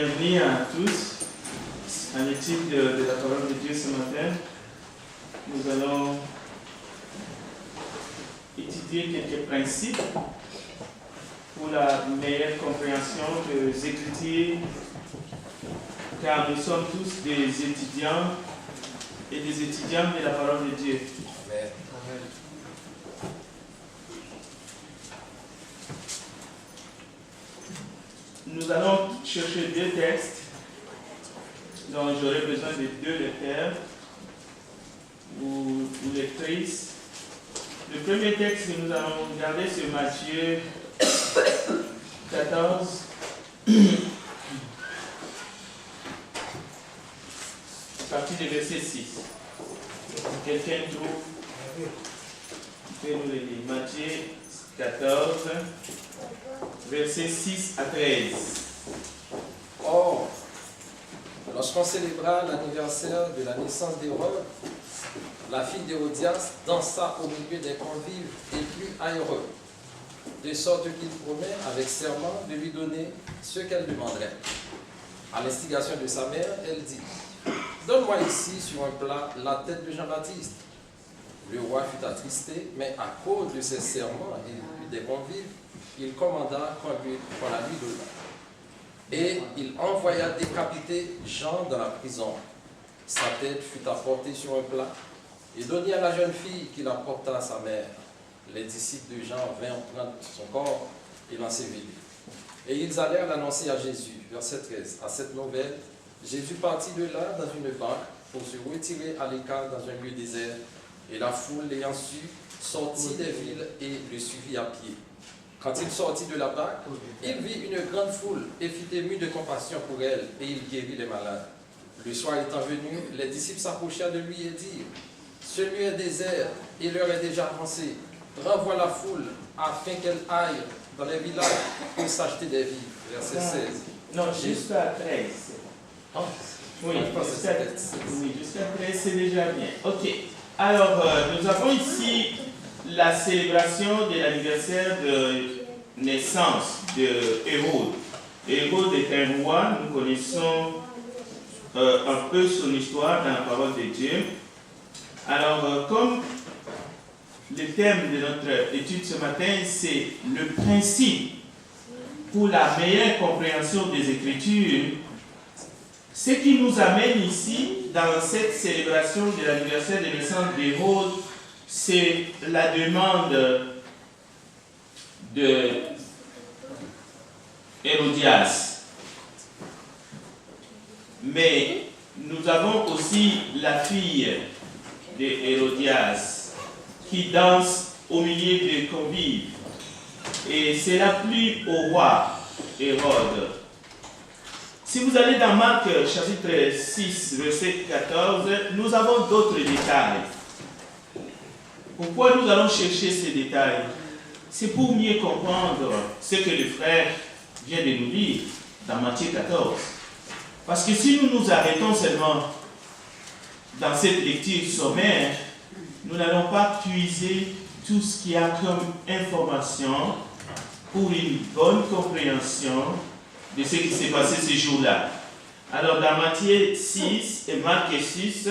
Bienvenue à tous à l'étude de la parole de Dieu ce matin. Nous allons étudier quelques principes pour la meilleure compréhension des Écritures, car nous sommes tous des étudiants et des étudiantes de la parole de Dieu. Amen. Nous allons chercher deux textes dont j'aurai besoin de deux lecteurs ou lectrices. Le premier texte que nous allons regarder, c'est Matthieu 14. À partir du verset 6. Si quelqu'un trouve, il peut nous le lire. Matthieu 14, versets 6 à 13. Or, lorsqu'on célébra l'anniversaire de la naissance d'Hérode, la fille d'Hérodias dansa au milieu des convives et plut à Hérode, de sorte qu'il promet avec serment de lui donner ce qu'elle demanderait. À l'instigation de sa mère, elle dit: donne-moi ici sur un plat la tête de Jean-Baptiste. Le roi fut attristé, mais à cause de ses serments et des convives, il commanda qu'on la lui donnât. Et il envoya décapiter Jean dans la prison. Sa tête fut apportée sur un plat et donnée à la jeune fille qui la porta à sa mère. Les disciples de Jean vinrent prendre son corps et l'ensevelir. Et ils allèrent l'annoncer à Jésus. Verset 13. À cette nouvelle, Jésus partit de là dans une barque pour se retirer à l'écart dans un lieu désert. Et la foule, l'ayant su, sortit des villes et le suivit à pied. Quand il sortit de la barque, il vit une grande foule et fut ému de compassion pour elle, et il guérit les malades. Le soir étant venu, les disciples s'approchèrent de lui et dirent: ce lieu est désert et l'heure est déjà avancée. Renvoie la foule afin qu'elle aille dans les villages pour s'acheter des vivres. Verset 16. Non, jusqu'à 13. Oh, Oui, jusqu'à 13, jusqu'à c'est déjà bien. Ok. Alors, nous avons ici la célébration de l'anniversaire de naissance de Hérode. Hérode est un roi, nous connaissons un peu son histoire dans la parole de Dieu. Alors, comme le thème de notre étude ce matin, c'est le principe pour la meilleure compréhension des Écritures, ce qui nous amène ici, dans cette célébration de l'anniversaire de naissance d'Hérode, c'est la demande de Hérodias. Mais nous avons aussi la fille de Hérodias qui danse au milieu des convives. Et cela plut au roi Hérode. Si vous allez dans Marc chapitre 6, verset 14, nous avons d'autres détails. Pourquoi nous allons chercher ces détails? C'est pour mieux comprendre ce que le frère vient de nous lire dans Matthieu 14. Parce que si nous nous arrêtons seulement dans cette lecture sommaire, nous n'allons pas puiser tout ce qu'il y a comme information pour une bonne compréhension de ce qui s'est passé ce jour-là. Alors dans Matthieu 6 et Marc 6,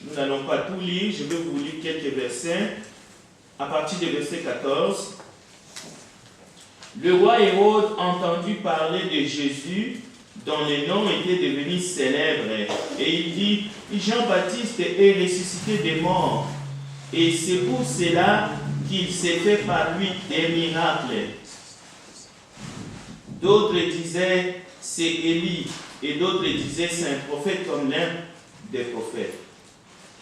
nous n'allons pas tout lire, je vais vous lire quelques versets. À partir du verset 14, le roi Hérode entendit parler de Jésus, dont le nom était devenu célèbre, et il dit: Jean-Baptiste est ressuscité des morts, et c'est pour cela qu'il s'est fait par lui des miracles. D'autres disaient: c'est Élie, et d'autres disaient: c'est un prophète comme l'un des prophètes.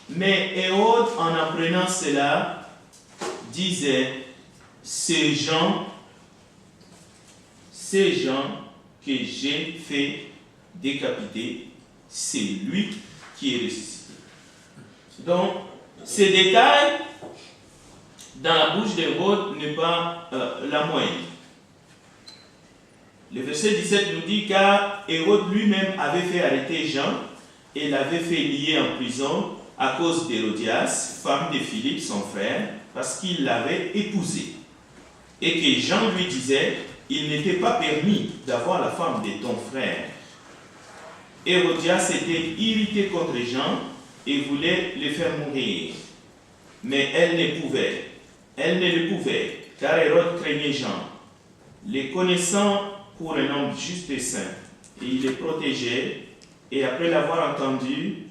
Mais Hérode, en apprenant cela, disait: ces gens que j'ai fait décapiter, c'est lui qui est ressuscité. Donc, ces détails dans la bouche d'Hérode n'est pas la moindre. Le verset 17 nous dit: car Hérode lui-même avait fait arrêter Jean et l'avait fait lier en prison à cause d'Hérodias, femme de Philippe, son frère, parce qu'il l'avait épousée. Et que Jean lui disait: il n'était pas permis d'avoir la femme de ton frère. Hérodias était irritée contre Jean et voulait le faire mourir. Mais elle ne le pouvait, car Hérode craignait Jean, les connaissant pour un homme juste et saint, et il les protégeait, et après l'avoir entendu,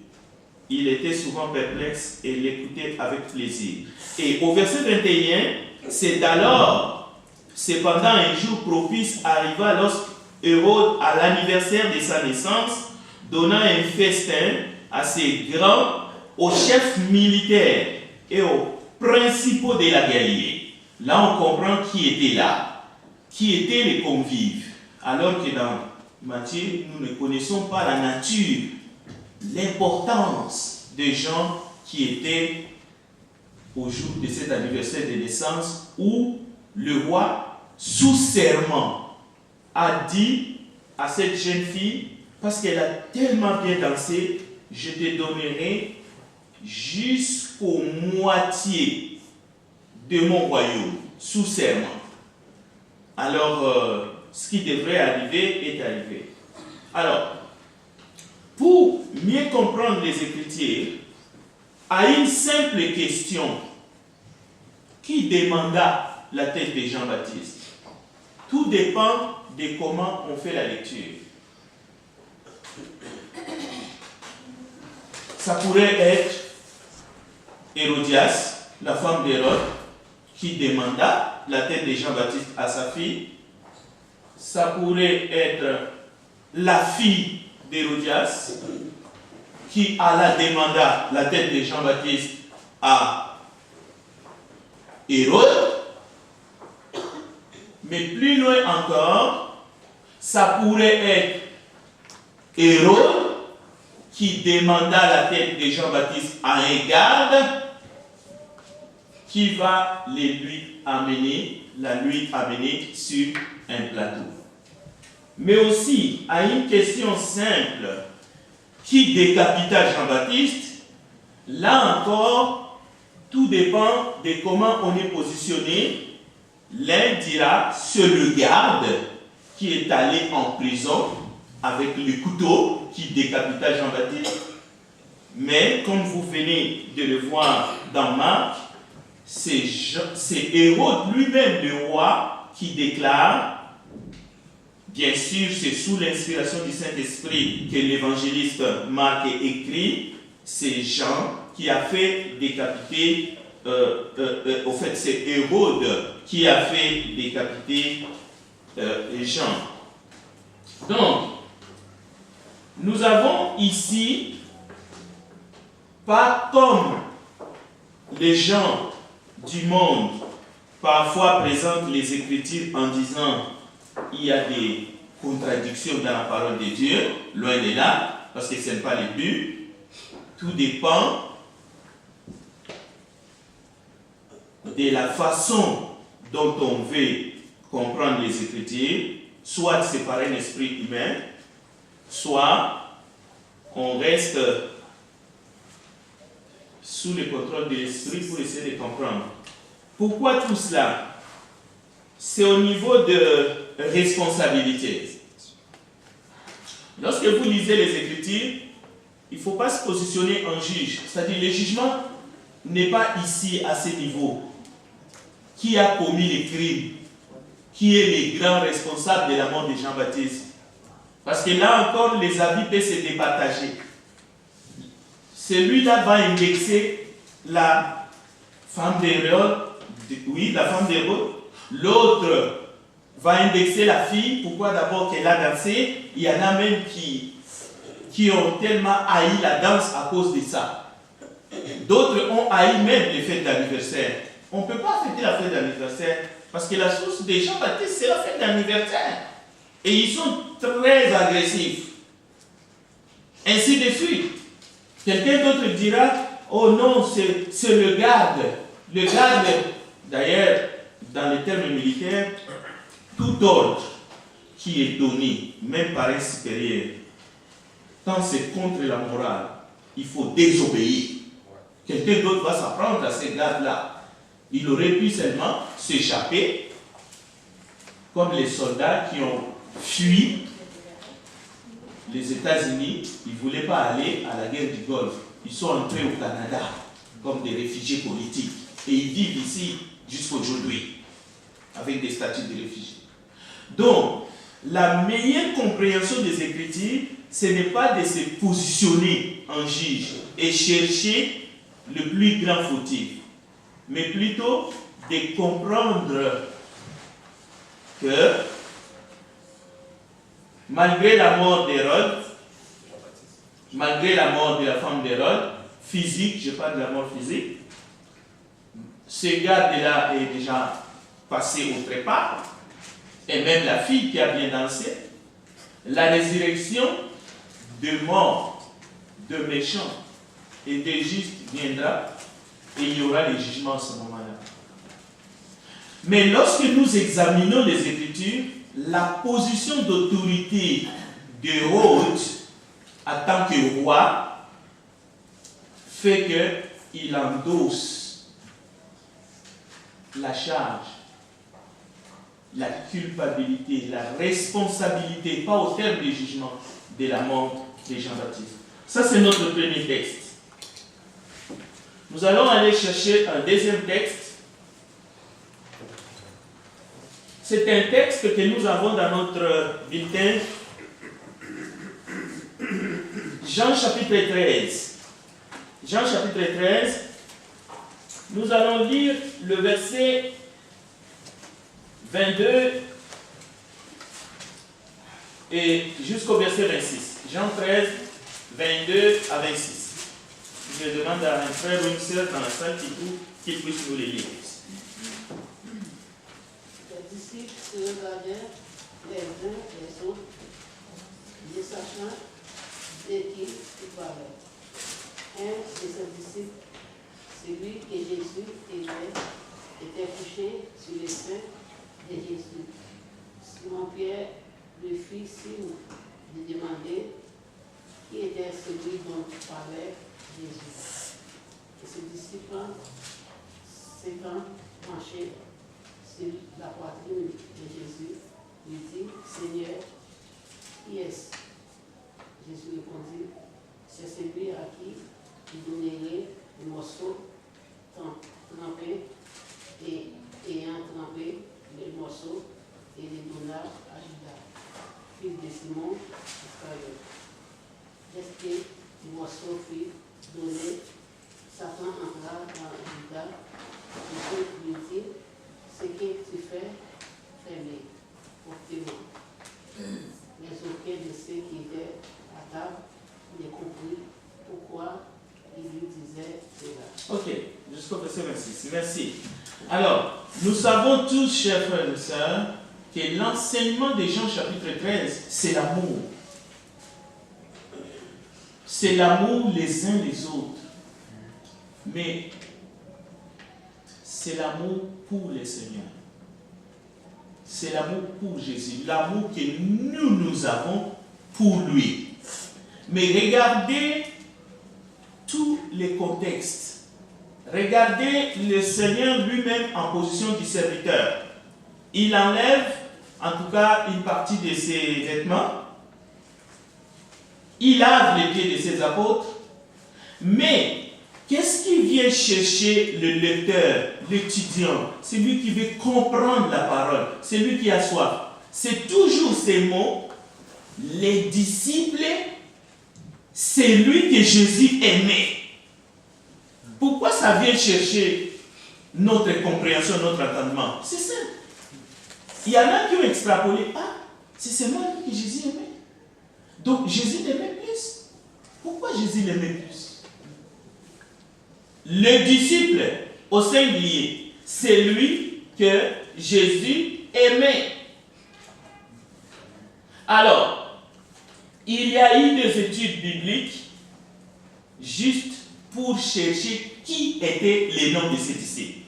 il était souvent perplexe et l'écoutait avec plaisir. Et au verset 21, c'est alors, cependant un jour propice arriva lorsque Hérode, à l'anniversaire de sa naissance, donna un festin assez grand aux chefs militaires et aux principaux de la Galilée. Là, on comprend qui était là, qui étaient les convives. Alors que dans Matthieu, nous ne connaissons pas la nature, l'importance des gens qui étaient au jour de cet anniversaire de naissance où le roi, sous serment, a dit à cette jeune fille, parce qu'elle a tellement bien dansé, je te donnerai jusqu'aux moitiés de mon royaume, sous serment. Alors, ce qui devrait arriver est arrivé. Alors, pour mieux comprendre les Écritures, à une simple question, qui demanda la tête de Jean-Baptiste? Tout dépend de comment on fait la lecture. Ça pourrait être Hérodias, la femme d'Hérode, qui demanda la tête de Jean-Baptiste à sa fille. Ça pourrait être la fille d'Hérodias, qui alla demander la tête de Jean-Baptiste à Hérode. Mais plus loin encore, ça pourrait être Hérode qui demanda la tête de Jean-Baptiste à un garde qui va la lui amener sur un plateau. Mais aussi à une question simple, qui décapita Jean-Baptiste? Là encore, tout dépend de comment on est positionné. L'un dira, c'est le garde qui est allé en prison avec le couteau qui décapita Jean-Baptiste. Mais comme vous venez de le voir dans Marc, c'est Hérode lui-même, le roi, qui déclare, bien sûr c'est sous l'inspiration du Saint-Esprit que l'évangéliste Marc écrit, c'est Jean qui a fait décapiter, au fait c'est Hérode qui a fait décapiter Jean. Donc, nous avons ici, pas comme les gens du monde parfois présentent les Écritures en disant il y a des contradictions dans la parole de Dieu, loin de là, parce que ce n'est pas le but. Tout dépend de la façon dont on veut comprendre les Écritures, soit c'est par un esprit humain, soit on reste sous le contrôle de l'esprit pour essayer de comprendre. Pourquoi tout cela? C'est au niveau de responsabilité. Lorsque vous lisez les Écritures, il ne faut pas se positionner en juge. C'est-à-dire le jugement n'est pas ici à ce niveau. Qui a commis les crimes? Qui est le grand responsable de la mort de Jean-Baptiste? Parce que là encore, les avis peuvent se départager. Celui-là va indexer la femme d'Hérode, oui, la femme d'Hérode. L'autre va indexer la fille. Pourquoi? D'abord qu'elle a dansé. Il y en a même qui ont tellement haï la danse à cause de ça. D'autres ont haï même les fêtes d'anniversaire. On ne peut pas fêter la fête d'anniversaire parce que la source des Jean-Baptiste, c'est la fête d'anniversaire. Et ils sont très agressifs. Ainsi de suite. Quelqu'un d'autre dira, oh non, c'est le garde. Le garde, d'ailleurs, dans les termes militaires, tout ordre qui est donné, même par un supérieur, quand c'est contre la morale, il faut désobéir. Quelqu'un d'autre va s'apprendre à ces gardes-là. Il aurait pu seulement s'échapper, comme les soldats qui ont fui les États-Unis, ils ne voulaient pas aller à la guerre du Golfe. Ils sont entrés au Canada comme des réfugiés politiques. Et ils vivent ici jusqu'aujourd'hui, avec des statuts de réfugiés. Donc, la meilleure compréhension des Écritures, ce n'est pas de se positionner en juge et chercher le plus grand fautif, mais plutôt de comprendre que malgré la mort d'Hérode, malgré la mort de la femme d'Hérode, physique, je parle de la mort physique, ce garde-là est déjà passé au trépas, et même la fille qui a bien dansé, la résurrection de morts, de méchants et de justes viendra, et il y aura les jugements à ce moment-là. Mais lorsque nous examinons les Écritures, la position d'autorité d'Hérode en tant que roi fait qu'il endosse la charge, la culpabilité, la responsabilité, pas au terme du jugement, de la mort de Jean-Baptiste. Ça, c'est notre premier texte. Nous allons aller chercher un deuxième texte. C'est un texte que nous avons dans notre bulletin. Jean chapitre 13. Jean chapitre 13. Nous allons lire le verset 22 et jusqu'au verset 26. Jean 13, 22 à 26. Je demande à un frère ou une sœur dans la salle qu'il puisse nous les lire. Les disciples se regardèrent les uns les autres, ne sachant de qui ils parlaient. Un de ses disciples, celui que Jésus aimait, était couché sur les seins de Jésus. Simon-Pierre lui fit signe de demander qui était celui dont parlait Jésus. Et ce disciple s'étant penché sur la poitrine de Jésus, lui dit, Seigneur, qui est-ce? Jésus répondit, c'est celui à qui tu donnerais le morceau trempé et ayant trempé le morceau et les donna à Judas, fils de Simon Iscariote. Est-ce que le morceau fut donné? Satan entra dans Judas. Jésus lui dit, ce que tu fais, fais-le fortement. Mais aucun de ceux qui étaient à table ne comprit pourquoi il lui disait cela. Ok, jusqu'au verset 26. Merci. Alors, nous savons tous, chers frères et sœurs, que l'enseignement de Jean chapitre 13, c'est l'amour. C'est l'amour les uns les autres. Mais c'est l'amour pour le Seigneur. C'est l'amour pour Jésus. L'amour que nous avons pour lui. Mais regardez tous les contextes. Regardez le Seigneur lui-même en position du serviteur. Il enlève, en tout cas, une partie de ses vêtements. Il lave les pieds de ses apôtres. Mais qu'est-ce qui vient chercher le lecteur, l'étudiant, celui qui veut comprendre la parole, celui qui a soif? C'est toujours ces mots, les disciples, c'est lui que Jésus aimait. Pourquoi ça vient chercher notre compréhension, notre entendement? C'est ça. Il y en a qui ont extrapolé, ah, c'est seulement lui que Jésus aimait. Donc Jésus l'aimait plus. Pourquoi Jésus l'aimait plus? Le disciple au singulier, c'est lui que Jésus aimait. Alors, il y a eu des études bibliques juste pour chercher qui étaient les noms de ces disciples.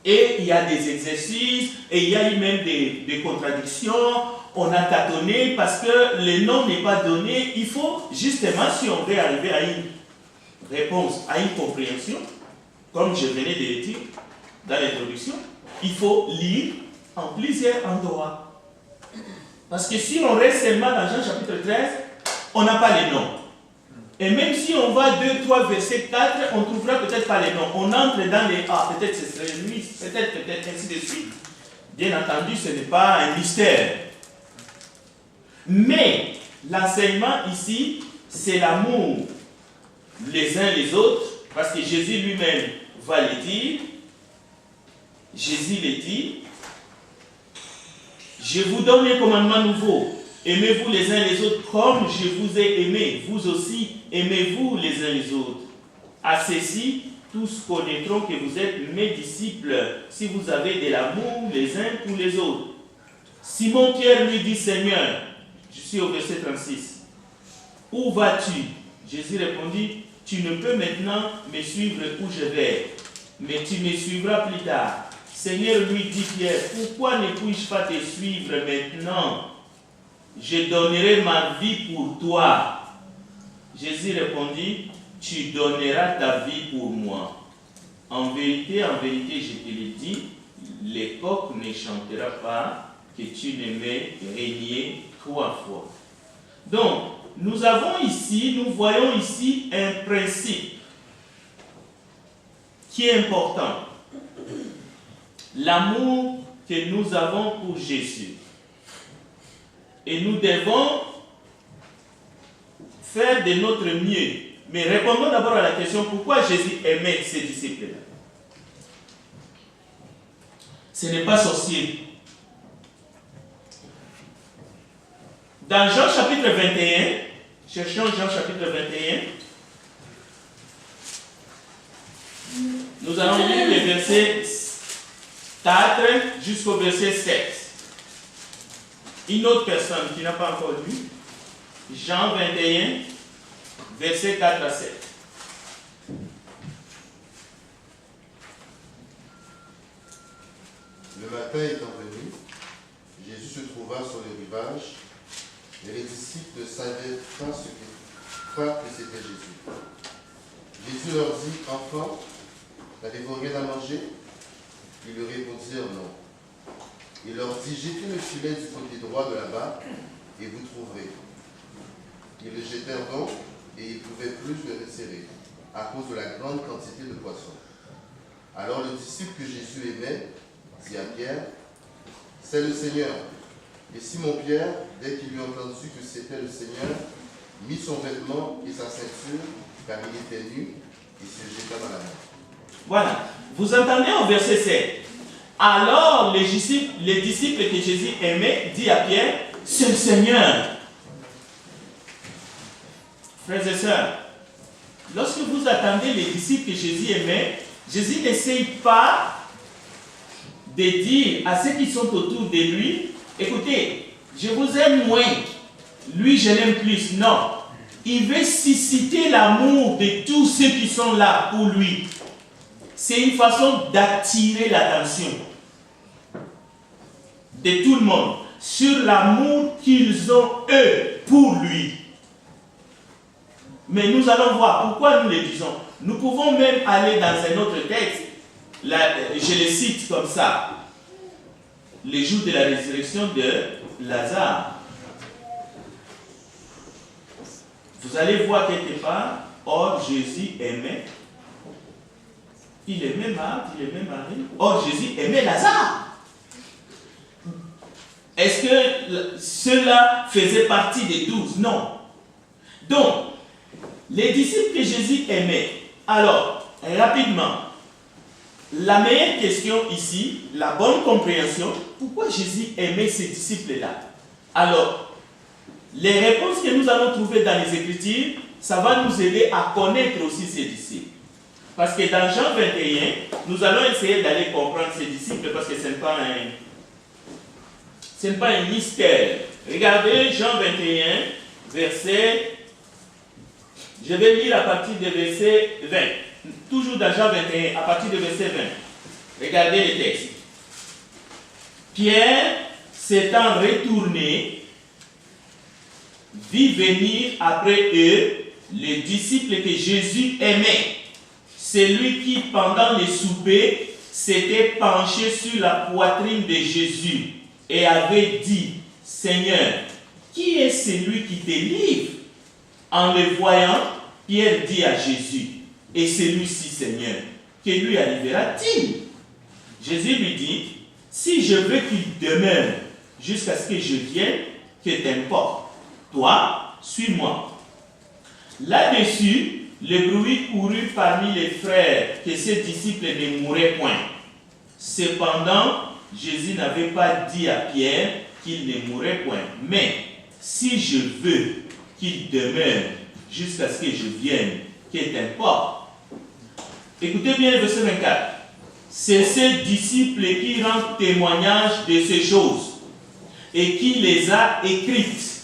Et il y a des exercices, et il y a eu même des contradictions. On a tâtonné parce que le nom n'est pas donné. Il faut justement, si on veut arriver à une réponse, à une compréhension, comme je venais de le dire dans l'introduction, il faut lire en plusieurs endroits. Parce que si on reste seulement dans Jean chapitre 13, on n'a pas les noms. Et même si on va 2, 3, verset 4, on ne trouvera peut-être pas les noms. On entre dans les peut-être ce serait lui, peut-être, ainsi de suite. Bien entendu, ce n'est pas un mystère. Mais l'enseignement ici, c'est l'amour les uns les autres, parce que Jésus lui-même va le dire. Jésus le dit, je vous donne un commandement nouveau. Aimez-vous les uns les autres comme je vous ai aimé. Vous aussi, aimez-vous les uns les autres. À ceci, tous connaîtront que vous êtes mes disciples si vous avez de l'amour les uns pour les autres. Simon-Pierre lui dit, Seigneur, je suis au verset 36, où vas-tu? Jésus répondit, tu ne peux maintenant me suivre où je vais, mais tu me suivras plus tard. Seigneur, lui dit Pierre, pourquoi ne puis-je pas te suivre maintenant? Je donnerai ma vie pour toi. Jésus répondit, tu donneras ta vie pour moi. En vérité, je te le dis, le coq ne chantera pas que tu ne m'aies régné 3 fois. Donc, nous voyons ici un principe qui est important. L'amour que nous avons pour Jésus. Et nous devons faire de notre mieux. Mais répondons d'abord à la question, pourquoi Jésus aimait ses disciples-là? Ce n'est pas sorcier. Dans Jean chapitre 21, cherchons Jean chapitre 21, nous allons lire les versets 4 jusqu'au verset 7. Une autre personne qui n'a pas encore lu, Jean 21, versets 4 à 7. Le matin étant venu, Jésus se trouva sur le rivage, et les disciples ne savaient pas que c'était Jésus. Jésus leur dit, enfants, n'avez-vous rien à manger? Ils lui répondirent non. Il leur dit, jetez le filet du côté droit de la barque, et vous trouverez. Ils le jetèrent donc, et ils ne pouvaient plus le resserrer, à cause de la grande quantité de poissons. Alors le disciple que Jésus aimait dit à Pierre, c'est le Seigneur. Et Simon-Pierre, dès qu'il eut entendu que c'était le Seigneur, mit son vêtement et sa ceinture, car il était nu, et se jeta dans la mer. Voilà. Vous entendez au verset 7. Alors les disciples que Jésus aimait, dit à Pierre, c'est le Seigneur. Frères et sœurs, lorsque vous attendez les disciples que Jésus aimait, Jésus n'essaye pas de dire à ceux qui sont autour de lui, écoutez, je vous aime moins, lui je l'aime plus. Non, il veut susciter l'amour de tous ceux qui sont là pour lui. C'est une façon d'attirer l'attention de tout le monde sur l'amour qu'ils ont eux pour lui. Mais nous allons voir pourquoi nous le disons. Nous pouvons même aller dans un autre texte, je le cite comme ça, les jours de la résurrection de Lazare. Vous allez voir quelque part, or Jésus aimait, il aimait Marthe, il aimait Marie, or Jésus aimait Lazare. Est-ce que cela faisait partie des 12? Non. Donc, les disciples que Jésus aimait, alors, rapidement, la meilleure question ici, la bonne compréhension, pourquoi Jésus aimait ces disciples-là? Alors, les réponses que nous allons trouver dans les Écritures, ça va nous aider à connaître aussi ces disciples. Parce que dans Jean 21, nous allons essayer d'aller comprendre ces disciples parce que ce n'est pas un mystère. Regardez Jean 21, verset... Je vais lire à partir du verset 20. Toujours dans Jean 21, à partir du verset 20. Regardez les textes. Pierre, s'étant retourné, vit venir après eux les disciples que Jésus aimait. Celui qui, pendant les soupers, s'était penché sur la poitrine de Jésus et avait dit, Seigneur, qui est celui qui te livre? En le voyant, Pierre dit à Jésus, et celui-ci, Seigneur, que lui arrivera-t-il? Jésus lui dit, si je veux qu'il demeure jusqu'à ce que je vienne, que t'importe. Toi, suis-moi. Là-dessus, le bruit courut parmi les frères que ses disciples ne mourraient point. Cependant, Jésus n'avait pas dit à Pierre qu'il ne mourrait point. Mais si je veux qu'il demeure jusqu'à ce que je vienne, que t'importe. Écoutez bien le verset 24. C'est ces disciples qui rendent témoignage de ces choses et qui les a écrites.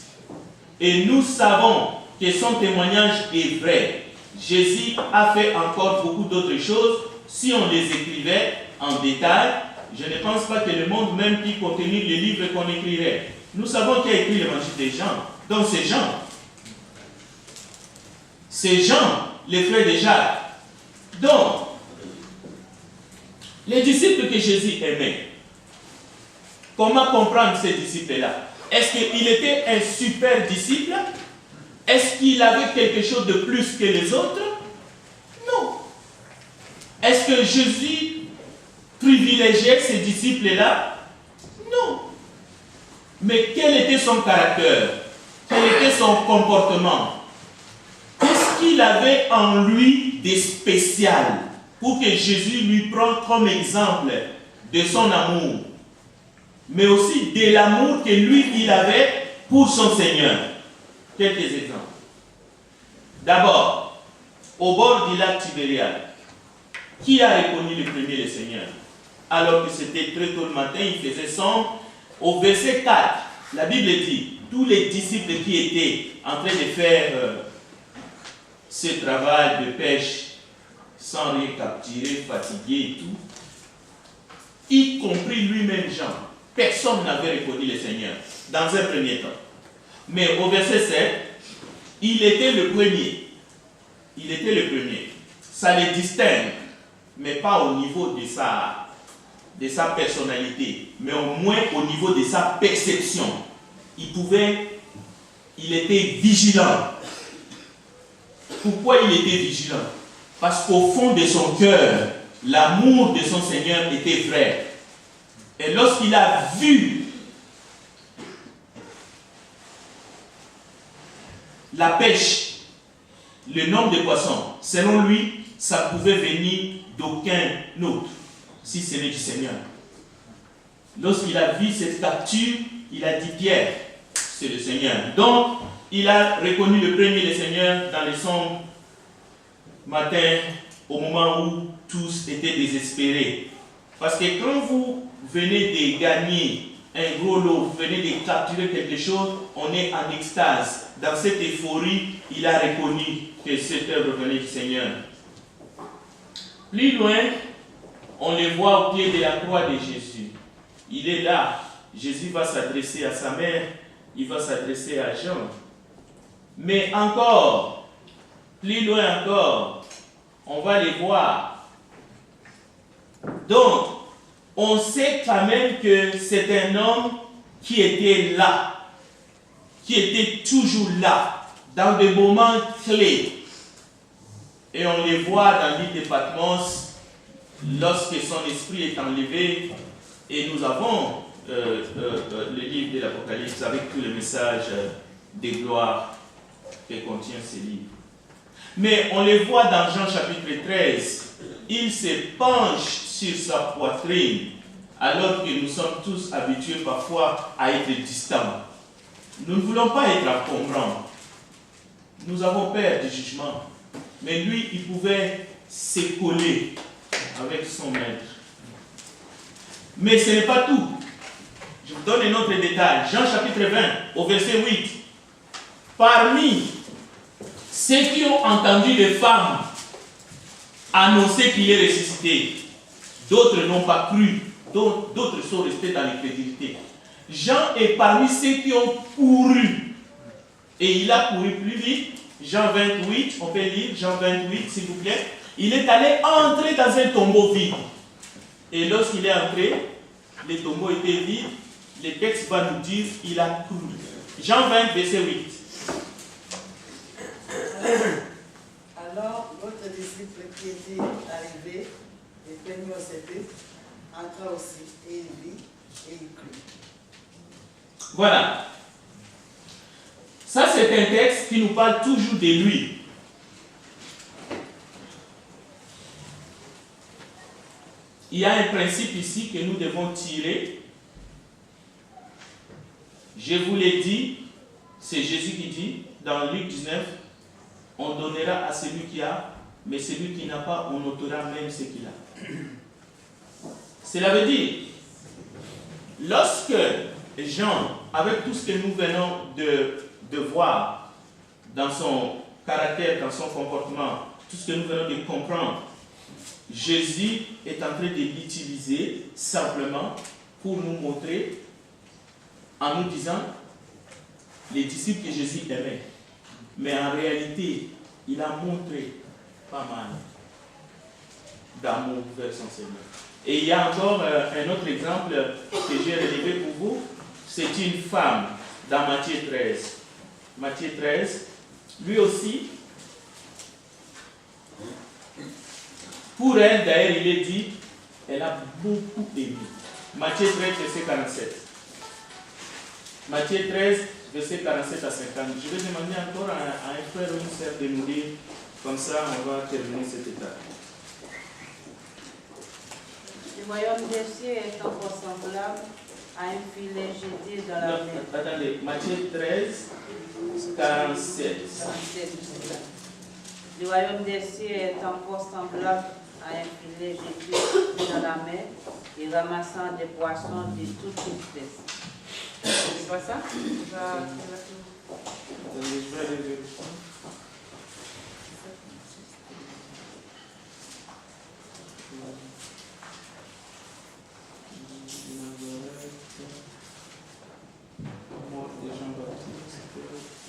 Et nous savons que son témoignage est vrai. Jésus a fait encore beaucoup d'autres choses. Si on les écrivait en détail, je ne pense pas que le monde même puisse contenir les livres qu'on écrirait. Nous savons qui a écrit l'évangile des Jean. Donc c'est Jean. C'est Jean, le frère de Jacques. Donc, les disciples que Jésus aimait, comment comprendre ces disciples-là? Est-ce qu'il était un super disciple? Est-ce qu'il avait quelque chose de plus que les autres? Non. Est-ce que Jésus privilégiait ces disciples-là? Non. Mais quel était son caractère? Quel était son comportement? Qu'est-ce qu'il avait en lui de spécial pour que Jésus lui prenne comme exemple de son amour, mais aussi de l'amour que lui, il avait pour son Seigneur? Quelques exemples. D'abord, au bord du lac Tibériade, qui a reconnu le premier le Seigneur? Alors que c'était très tôt le matin, il faisait sombre. Au verset 4, la Bible dit, tous les disciples qui étaient en train de faire ce travail de pêche sans rien capturer, fatigué et tout, y compris lui-même Jean, personne n'avait reconnu le Seigneur dans un premier temps. Mais au verset 7, il était le premier. Il était le premier. Ça le distingue, mais pas au niveau de sa personnalité, mais au moins au niveau de sa perception. Il était vigilant. Pourquoi il était vigilant? Parce qu'au fond de son cœur, l'amour de son Seigneur était vrai. Et lorsqu'il a vu la pêche, le nombre de poissons, selon lui, ça pouvait venir d'aucun autre, si ce n'est du Seigneur. Lorsqu'il a vu cette capture, il a dit, Pierre, c'est le Seigneur. Donc, il a reconnu le premier le Seigneur dans les sombres matins, au moment où tous étaient désespérés. Parce que quand vous venez de gagner un gros lot, vous venez de capturer quelque chose, on est en extase. Dans cette euphorie, il a reconnu que cette œuvre venait du Seigneur. Plus loin, on le voit au pied de la croix de Jésus. Il est là. Jésus va s'adresser à sa mère, il va s'adresser à Jean. Mais encore, plus loin encore, on va les voir. Donc, on sait quand même que c'est un homme qui était là, qui était toujours là, dans des moments clés. Et on les voit dans l'île de Patmos, lorsque son esprit est enlevé, et nous avons le livre de l'Apocalypse avec tous les messages de gloire que contient ce livre. Mais on les voit dans Jean chapitre 13, il se penche sur sa poitrine, alors que nous sommes tous habitués parfois à être distants. Nous ne voulons pas être encombrants. Nous avons peur du jugement. Mais lui, il pouvait se coller avec son maître. Mais ce n'est pas tout. Je vous donne un autre détail. Jean chapitre 20, au verset 8. Parmi ceux qui ont entendu les femmes annoncer qu'il est ressuscité, d'autres n'ont pas cru, d'autres sont restés dans l'incrédulité. Jean est parmi ceux qui ont couru. Et il a couru plus vite. Jean 28, on peut lire Jean 28, s'il vous plaît. Il est allé entrer dans un tombeau vide. Et lorsqu'il est entré, le tombeau était vide. le texte va nous dire il a cru. Jean 20, verset 8. Alors, l'autre disciple qui était arrivé et peignit au sépulcre entra aussi, et il vit, et il crut. Voilà. Ça, c'est un texte qui nous parle toujours de lui. Il y a un principe ici que nous devons tirer. Je vous l'ai dit, c'est Jésus qui dit dans Luc 19, on donnera à celui qui a, mais celui qui n'a pas, on ôtera même ce qu'il a. Cela veut dire, lorsque Jean, avec tout ce que nous venons de voir dans son caractère, dans son comportement, tout ce que nous venons de comprendre, Jésus est en train de l'utiliser simplement pour nous montrer, en nous disant, les disciples que Jésus aimait. Mais en réalité, il a montré pas mal d'amour vers son Seigneur. Et il y a encore un autre exemple que j'ai relevé pour vous. C'est une femme dans Matthieu 13. Matthieu 13, lui aussi, pour elle, d'ailleurs, il est dit, elle a beaucoup aimé. Matthieu 13, verset 47. Matthieu 13, verset 47 à 50. Je vais demander encore à un frère ou une sœur de nous lire, comme ça on va terminer cette étape. Le royaume des cieux est encore semblable à un filet jeté dans la mer. Attendez, Matthieu 13, 47. Le royaume des cieux est encore semblable à un filet jeté dans la mer et ramassant des poissons de toute espèce. C'est pas ça? Attendez, je vais aller vérifier.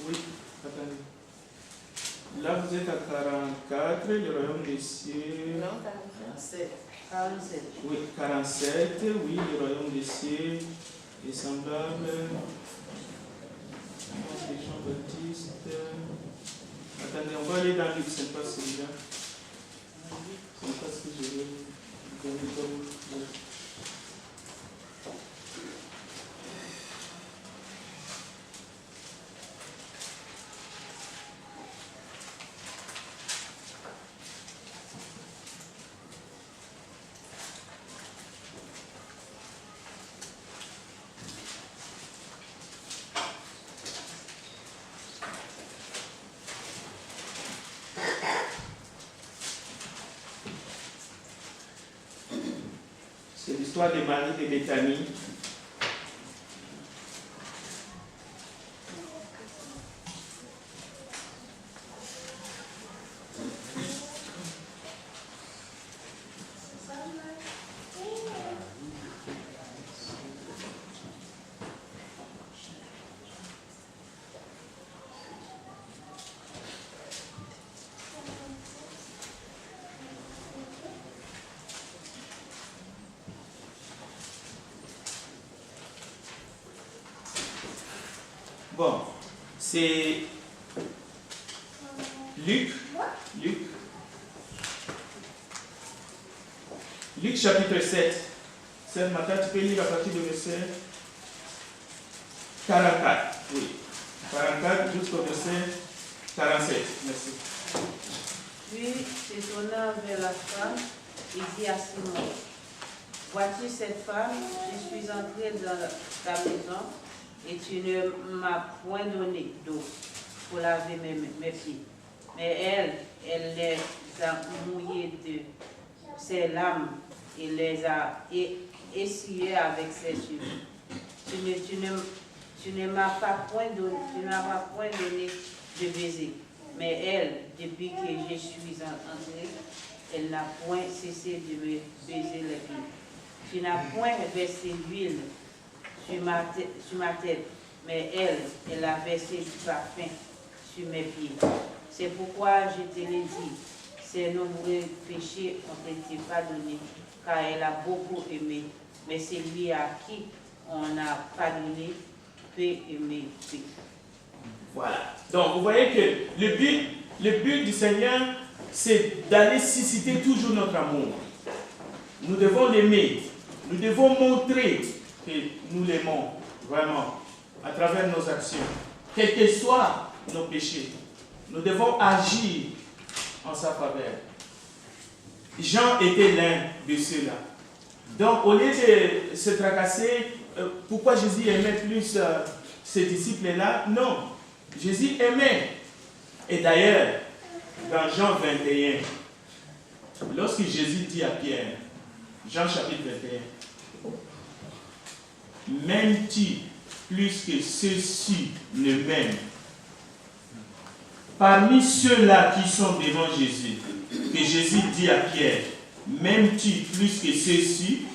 Oui, attendez. Là, vous êtes à 44, le royaume des cieux. Non, 47. Oui, 47, oui, le royaume des cieux est semblable. Jean-Baptiste. Attendez, on va aller dans Luc, c'est pas celui-là. C'est pas ce que je vais donner comme. C'est l'histoire de Marie de Béthanie. Bon, c'est Luc chapitre 7. Sœur Martha, tu peux lire à partir du verset 44. Oui, 44 jusqu'au verset 47. Merci. Puis, s'étonnant vers la femme, il dit à Simon, vois-tu cette femme, je suis entré dans ta maison et tu ne m'as point donné d'eau pour laver mes pieds. Mais elle les a mouillés de ses larmes et les a essuyés avec ses yeux. Tu ne m'as pas point donné de baiser. Mais elle, depuis que je suis entrée, elle n'a point cessé de me baiser les pieds. Tu n'as point versé d'huile sur ma tête, mais elle a versé du parfum sur mes pieds. C'est pourquoi je te l'ai dit, ses nombreux péchés ont été pardonnés, car elle a beaucoup aimé, mais c'est lui à qui on a pardonné, peut aimer Christ. Voilà. Donc, vous voyez que le but du Seigneur, c'est d'aller susciter toujours notre amour. Nous devons l'aimer. Nous devons montrer que nous l'aimons vraiment à travers nos actions. Quels que soient nos péchés, nous devons agir en sa faveur. Jean était l'un de ceux-là. Donc, au lieu de se tracasser, pourquoi Jésus aimait plus ses disciples-là? Non. Jésus aimait. Et d'ailleurs, dans Jean 21, lorsque Jésus dit à Pierre, Jean chapitre 21, m'aimes-tu plus que ceux-ci ne m'aiment? Parmi ceux-là qui sont devant Jésus, que Jésus dit à Pierre, m'aimes-tu plus que ceux-ci?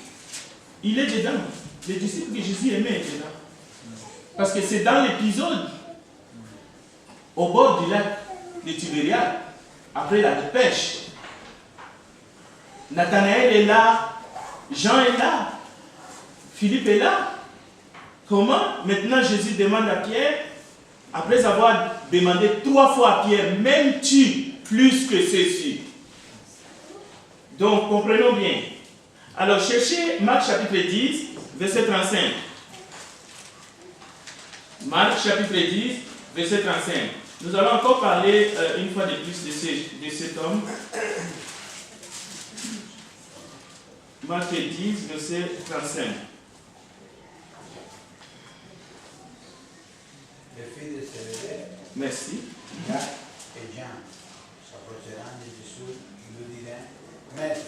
Il est dedans. Les disciples que Jésus aimait est dedans. Parce que c'est dans l'épisode au bord du lac de Tibériade, après la pêche. Nathanaël est là, Jean est là, Philippe est là. Comment? Maintenant Jésus demande à Pierre, après avoir demandé 3 fois à Pierre, m'aimes-tu plus que ceux-ci? Donc comprenons bien. Alors cherchez Marc chapitre 10, verset 35. Marc chapitre 10, verset 35. Nous allons encore parler une fois de plus de cet homme. Marc 10, verset 35. Les filles de Zébédée, Merci. Jacques et Jean, s'approcheront de Jésus et lui dirent, Maître,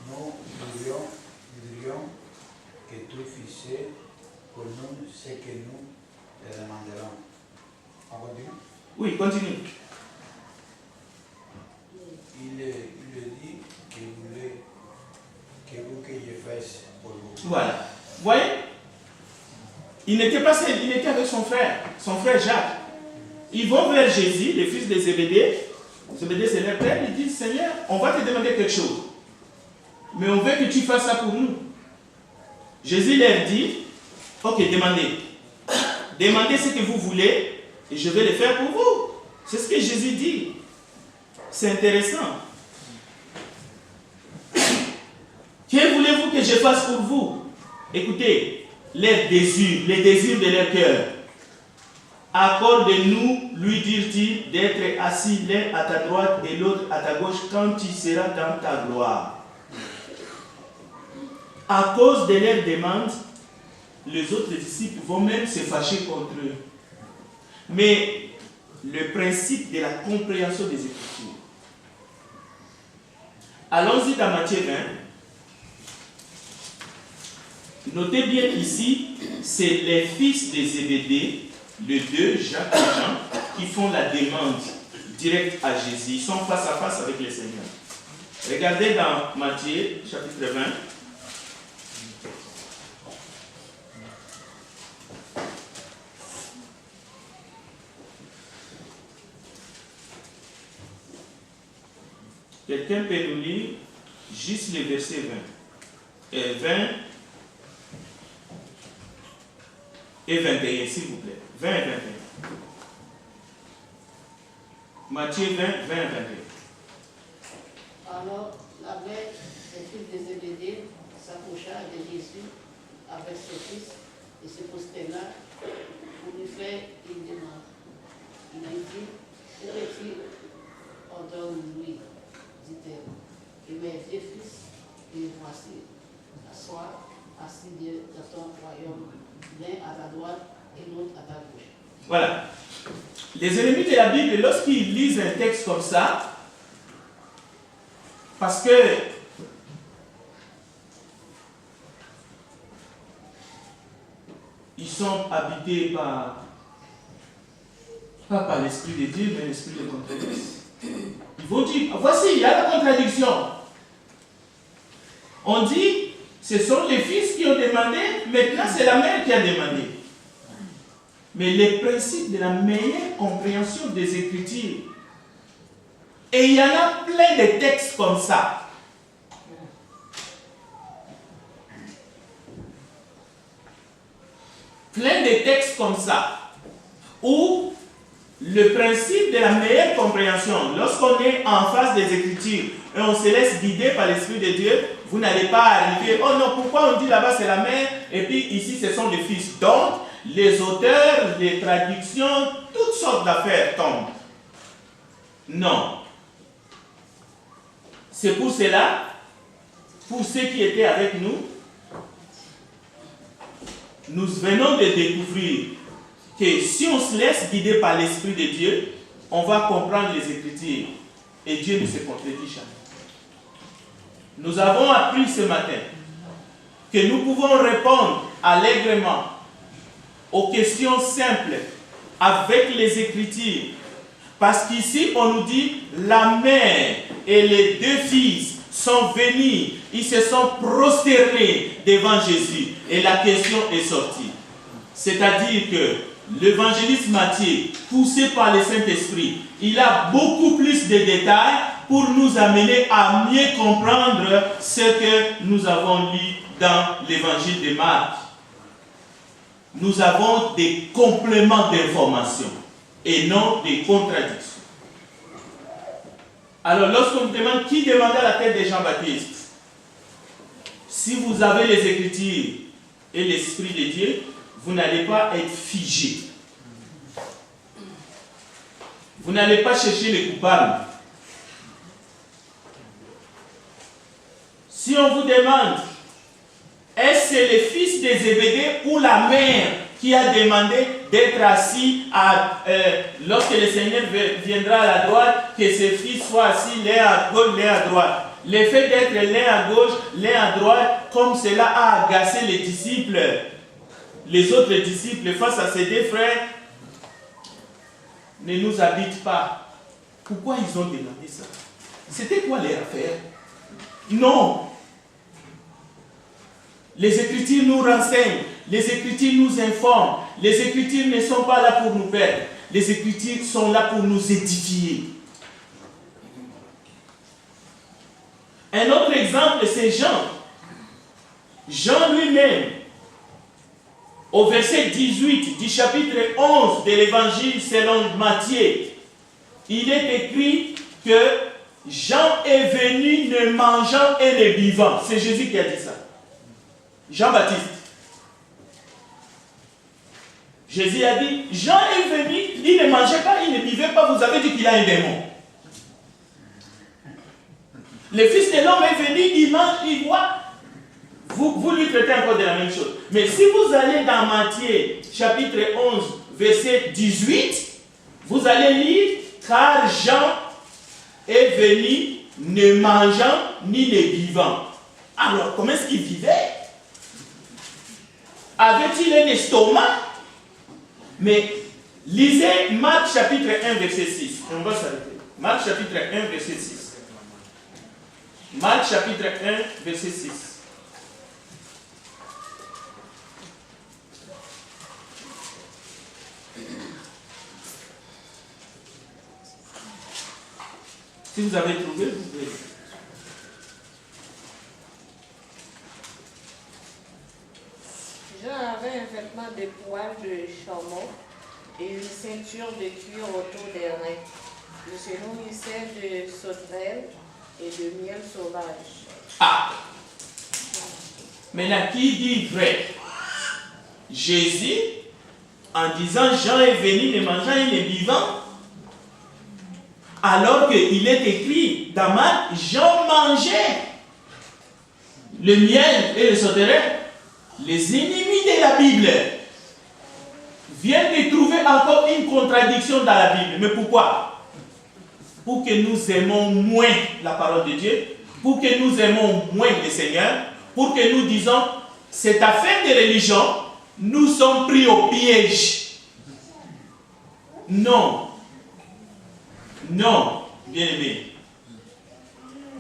nous voudrions que tu fasses pour nous ce que nous te demanderons. On continue? Oui, continue. Il dit qu'il voulait que je fasse pour vous. Voilà. Vous voyez? Il n'était pas seul, il était avec son frère Jacques. Ils vont vers Jésus, le fils de Zébédée. Zébédée, c'est leur père. Ils disent, Seigneur, on va te demander quelque chose. Mais on veut que tu fasses ça pour nous. Jésus leur dit, ok, demandez. Demandez ce que vous voulez et je vais le faire pour vous. C'est ce que Jésus dit. C'est intéressant. Que voulez-vous que je fasse pour vous? Écoutez, les désirs de leur cœur. Accorde-nous, lui dirent-ils, d'être assis l'un à ta droite et l'autre à ta gauche quand tu seras dans ta gloire. À cause de leurs demandes, les autres disciples vont même se fâcher contre eux. Mais le principe de la compréhension des Écritures. Allons-y dans Matthieu 20. Notez bien ici, c'est les fils de Zébédée, les deux, Jacques et Jean, qui font la demande directe à Jésus. Ils sont face à face avec le Seigneur. Regardez dans Matthieu, chapitre 20. Quelqu'un peut nous lire juste le verset 20. 20 et 21, s'il vous plaît. 20 et 21. Matthieu 20, 20 et 21. Alors, la mère des fils de Zébédée s'approcha de Jésus avec ses fils et se prosterna pour lui faire une demande. Il a dit, que tu ordonnes-lui, dit-elle, et mes deux fils, les voici, asseoir, assis dans ton royaume, l'un à ta droite et l'autre à ta gauche. Voilà. Les ennemis de la Bible, lorsqu'ils lisent un texte comme ça, parce que ils sont habités pas par l'Esprit de Dieu, mais l'Esprit de contradiction. Ils vont dire, voici, il y a la contradiction. On dit, ce sont les fils qui ont demandé, maintenant c'est la mère qui a demandé. Mais les principes de la meilleure compréhension des Écritures, et il y en a plein de textes comme ça. comme ça, où le principe de la meilleure compréhension, lorsqu'on est en face des Écritures et on se laisse guider par l'Esprit de Dieu, vous n'allez pas arriver, oh non, pourquoi on dit là-bas c'est la mère et puis ici ce sont les fils. Donc, les auteurs, les traductions, toutes sortes d'affaires tombent. Non. C'est pour cela, pour ceux qui étaient avec nous, nous venons de découvrir que si on se laisse guider par l'Esprit de Dieu, on va comprendre les Écritures. Et Dieu ne se contredit jamais. Nous avons appris ce matin que nous pouvons répondre allègrement aux questions simples avec les Écritures. Parce qu'ici, on nous dit, la mère et les deux fils sont venus, ils se sont prosternés devant Jésus. Et la question est sortie. C'est-à-dire que l'évangéliste Matthieu, poussé par le Saint-Esprit, il a beaucoup plus de détails pour nous amener à mieux comprendre ce que nous avons lu dans l'évangile de Marc. Nous avons des compléments d'information et non des contradictions. Alors, lorsqu'on me demande qui demandait la tête de Jean-Baptiste, si vous avez les Écritures et l'Esprit de Dieu, vous n'allez pas être figé. Vous n'allez pas chercher les coupables. Si on vous demande, est-ce que le fils de Zébédée ou la mère qui a demandé d'être assis lorsque le Seigneur viendra à la droite, que ses fils soient assis l'un à gauche, l'un à droite. Le fait d'être l'un à gauche, l'un à droite, comme cela a agacé les disciples, les autres disciples face à ces deux frères, ne nous habite pas. Pourquoi ils ont demandé ça? C'était quoi leur affaire? Non. Les Écritures nous renseignent, les Écritures nous informent, les Écritures ne sont pas là pour nous perdre, les Écritures sont là pour nous édifier. Un autre exemple, c'est Jean. Jean lui-même, au verset 18 du chapitre 11 de l'évangile selon Matthieu, il est écrit que Jean est venu ne mangeant et ne buvant. C'est Jésus qui a dit ça. Jean-Baptiste. Jésus a dit, Jean est venu, il ne mangeait pas, il ne buvait pas, vous avez dit qu'il a un démon. Le Fils de l'homme est venu, il mange, il boit. Vous lui traitez encore de la même chose. Mais si vous allez dans Matthieu, chapitre 11, verset 18, vous allez lire, car Jean est venu ne mangeant ni ne buvant. Alors, comment est-ce qu'il vivait? Avait-il un estomac? Mais lisez Marc chapitre 1, verset 6. On va s'arrêter. Marc chapitre 1, verset 6. Marc chapitre 1, verset 6. Si vous avez trouvé, vous pouvez. Jean avait un vêtement de poil de chameau et une ceinture de cuir autour des reins. Il se nourrissait de sauterelles et de miel sauvage. Ah! Maintenant, qui dit vrai? Jésus, en disant Jean est venu ne mangeant et ne buvant, alors qu'il est écrit dans Marc, Jean mangeait le miel et le sauterelle. Les ennemis de la Bible viennent de trouver encore une contradiction dans la Bible. Mais pourquoi? Pour que nous aimons moins la parole de Dieu, pour que nous aimons moins le Seigneur, pour que nous disons, cette affaire de religion, nous sommes pris au piège. Non. Non, bien-aimé.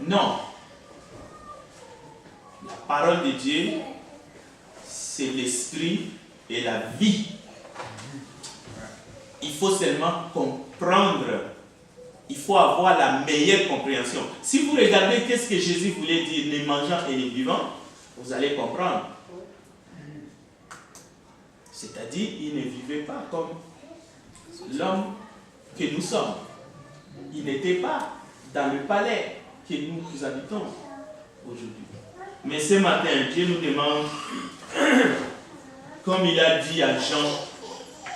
Non. La parole de Dieu, c'est l'esprit et la vie. Il faut seulement comprendre. Il faut avoir la meilleure compréhension. Si vous regardez qu'est-ce que Jésus voulait dire, ne mangeant et ne buvant, vous allez comprendre. C'est-à-dire, il ne vivait pas comme l'homme que nous sommes. Il n'était pas dans le palais que nous habitons aujourd'hui. Mais ce matin, Dieu nous demande, comme il a dit à Jean,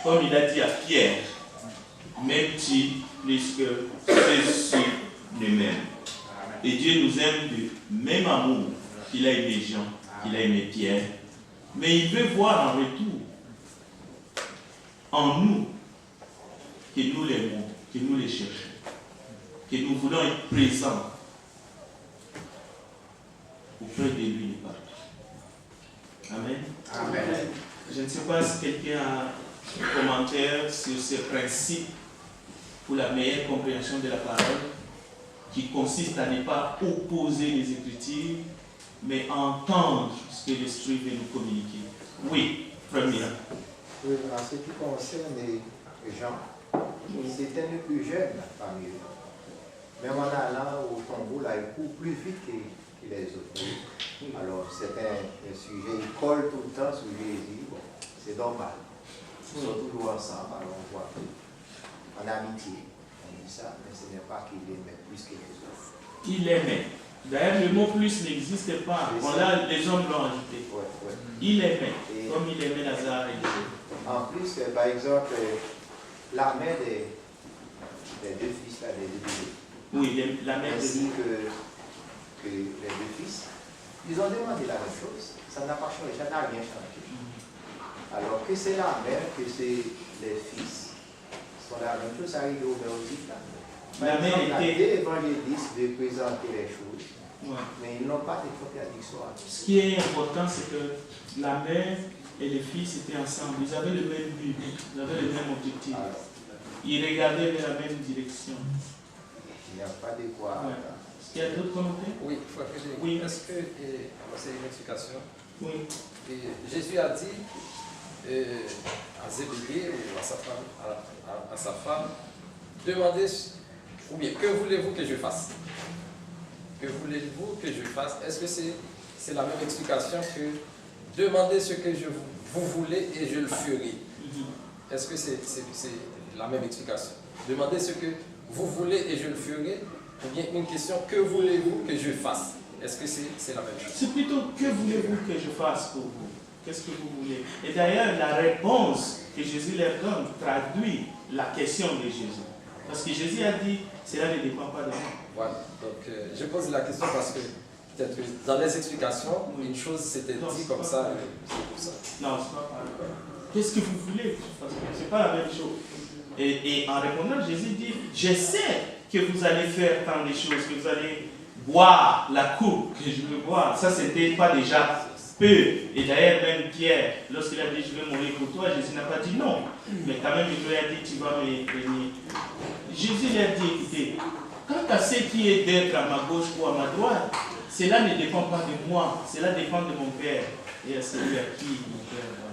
comme il a dit à Pierre, même-tu plus que ceux-ci lui-même. Et Dieu nous aime du même amour qu'il a aimé Jean, qu'il a aimé Pierre. Mais il veut voir en retour, en nous, que nous l'aimons, que nous les cherchons, que nous voulons être présents auprès de lui et partout. Amen. Amen. Je ne sais pas si quelqu'un a un commentaire sur ce principe pour la meilleure compréhension de la parole, qui consiste à ne pas opposer les Écritures, mais à entendre ce que l'Esprit veut nous communiquer. Oui, premier. Oui, en ce qui concerne Jean, c'était le plus jeune parmi eux. Même en allant au tombeau, là, il court plus vite que les autres. Alors, c'est un sujet, il colle tout le temps sur Jésus. Bon, c'est normal. Ils sont toujours ensemble, alors on voit en amitié, on dit ça, mais ce n'est pas qu'il aimait plus que les autres. Il aimait. D'ailleurs, le mot plus n'existe pas. Les hommes l'ont ajouté. Ouais, ouais. Il aimait, Et comme il aimait Lazare et Jésus. en plus, par exemple, la mère des deux fils, là, des deux bébés, Oui, la mère de ainsi que les deux fils, ils ont demandé la même chose. Ça n'a pas changé, ça n'a rien changé. Alors que c'est la mère, que c'est les fils, sont la même chose, ça arrive au même aussi. La mère était... Les évangélistes de présenter les choses, Ouais. mais ils n'ont pas de contradiction. Ce qui est important, c'est que la mère et les fils étaient ensemble. Ils avaient le même but, ils avaient le même objectif. Ils regardaient vers la même direction. Il n'y a pas de quoi. Ouais. Est-ce qu'il y a d'autres commentaires? Oui, frère Frédéric. Oui. Est-ce que, c'est une explication, Oui. Jésus a dit à Zébédée ou à sa femme, demandez, ou bien, que voulez-vous que je fasse? Que voulez-vous que je fasse? Est-ce que c'est la même explication que demandez ce que vous voulez et je le ferai? Est-ce que c'est la même explication? Demandez ce que vous voulez et je le ferai? Ou bien une question, que voulez-vous que je fasse? Est-ce que c'est la même chose? C'est plutôt que voulez-vous que je fasse pour vous? Qu'est-ce que vous voulez? Et d'ailleurs, la réponse que Jésus leur donne traduit la question de Jésus. Parce que Jésus a dit, cela ne dépend pas de moi. Voilà, donc je pose la question parce que peut-être que dans les explications, une chose s'était dit comme ça, c'est pour ça. Non, c'est pas pareil. Qu'est-ce que vous voulez? C'est pas la même chose. Et en répondant, Jésus dit, je sais que vous allez faire tant de choses, que vous allez boire la coupe que je veux boire. Ça, c'était pas déjà peu. Et d'ailleurs, même Pierre, lorsqu'il a dit, je vais mourir pour toi, Jésus n'a pas dit non. Mais quand même, il lui a dit, tu vas me bénir. Jésus lui a dit, écoutez, quant à ce qui est d'être à ma gauche ou à ma droite, cela ne dépend pas de moi, cela dépend de mon Père et à celui à qui mon Père va.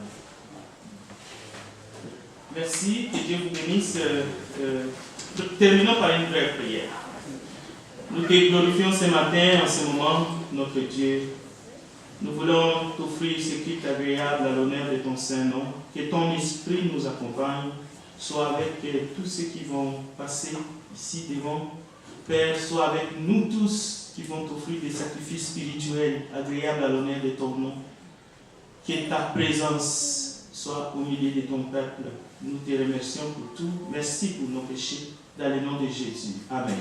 Merci, que Dieu vous bénisse. Terminons par une brève prière. Nous te glorifions ce matin, en ce moment, notre Dieu. Nous voulons t'offrir ce qui est agréable à l'honneur de ton Saint-Nom. Que ton esprit nous accompagne, soit avec tous ceux qui vont passer ici devant. Père, sois avec nous tous qui vont t'offrir des sacrifices spirituels agréables à l'honneur de ton nom. Que ta présence soit au milieu de ton peuple. Nous te remercions pour tout. Merci pour nos péchés. Dans le nom de Jésus. Amen.